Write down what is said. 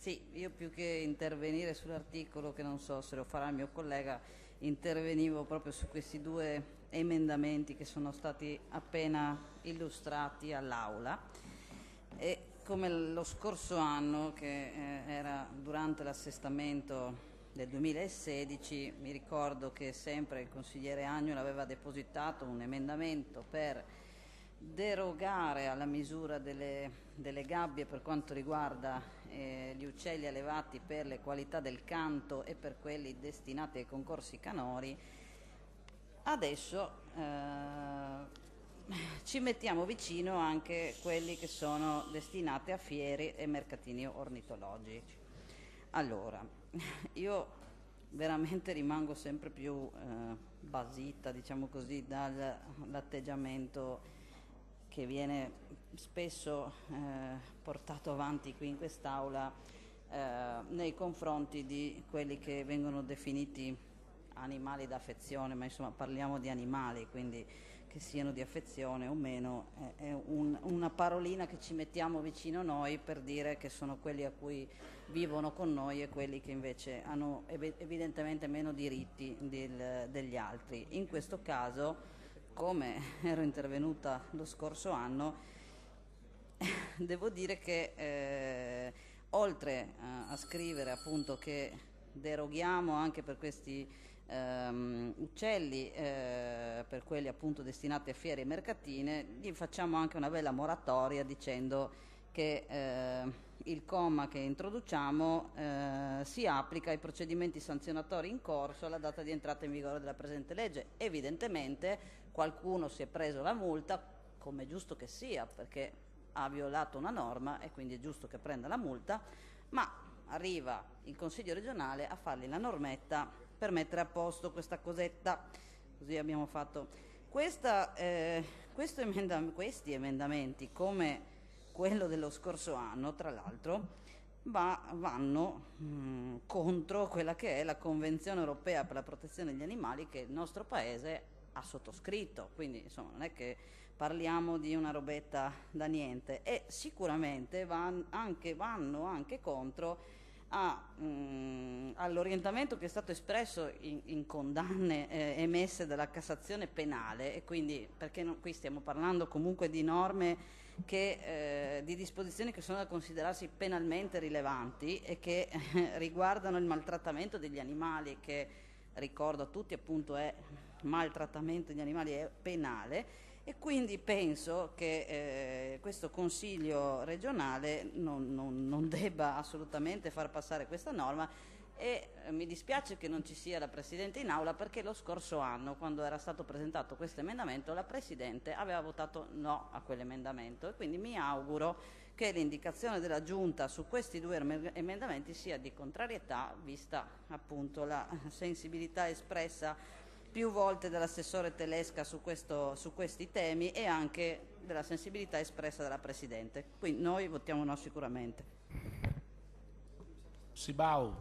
Sì, io più che intervenire sull'articolo, che non so se lo farà il mio collega, intervenivo proprio su questi due emendamenti che sono stati appena illustrati all'Aula. E come lo scorso anno, che era durante l'assestamento del 2016, mi ricordo che sempre il consigliere Agnolo aveva depositato un emendamento per derogare alla misura delle gabbie per quanto riguarda gli uccelli allevati per le qualità del canto e per quelli destinati ai concorsi canori. Adesso ci mettiamo vicino anche quelli che sono destinati a fiere e mercatini ornitologici. Allora, io veramente rimango sempre più basita, diciamo così, dall'atteggiamento che viene spesso portato avanti qui in quest'Aula nei confronti di quelli che vengono definiti animali d'affezione, ma insomma parliamo di animali, quindi che siano di affezione o meno, è una parolina che ci mettiamo vicino noi per dire che sono quelli a cui vivono con noi e quelli che invece hanno evidentemente meno diritti degli altri. In questo caso, come ero intervenuta lo scorso anno, devo dire che oltre a scrivere appunto che deroghiamo anche per questi uccelli, per quelli appunto destinati a fiere e mercatine, gli facciamo anche una bella moratoria dicendo che il comma che introduciamo si applica ai procedimenti sanzionatori in corso alla data di entrata in vigore della presente legge. Evidentemente qualcuno si è preso la multa, come è giusto che sia, perché ha violato una norma e quindi è giusto che prenda la multa, ma arriva il Consiglio regionale a fargli la normetta per mettere a posto questa cosetta. Così abbiamo fatto. Questi emendamenti, come quello dello scorso anno, tra l'altro, vanno contro quella che è la Convenzione europea per la protezione degli animali che il nostro Paese ha sottoscritto, quindi insomma non è che parliamo di una robetta da niente, e sicuramente vanno anche contro all'orientamento che è stato espresso in condanne emesse dalla Cassazione penale, e quindi perché qui stiamo parlando comunque di norme di disposizioni che sono da considerarsi penalmente rilevanti e che riguardano il maltrattamento degli animali, che ricordo a tutti appunto è maltrattamento degli animali, è penale, e quindi penso che questo Consiglio regionale non debba assolutamente far passare questa norma, e mi dispiace che non ci sia la Presidente in aula, perché lo scorso anno, quando era stato presentato questo emendamento, la Presidente aveva votato no a quell'emendamento, e quindi mi auguro che l'indicazione della Giunta su questi due emendamenti sia di contrarietà, vista appunto la sensibilità espressa più volte dall'assessore Telesca su questi temi, e anche della sensibilità espressa dalla Presidente. Quindi noi votiamo no sicuramente. Sibau.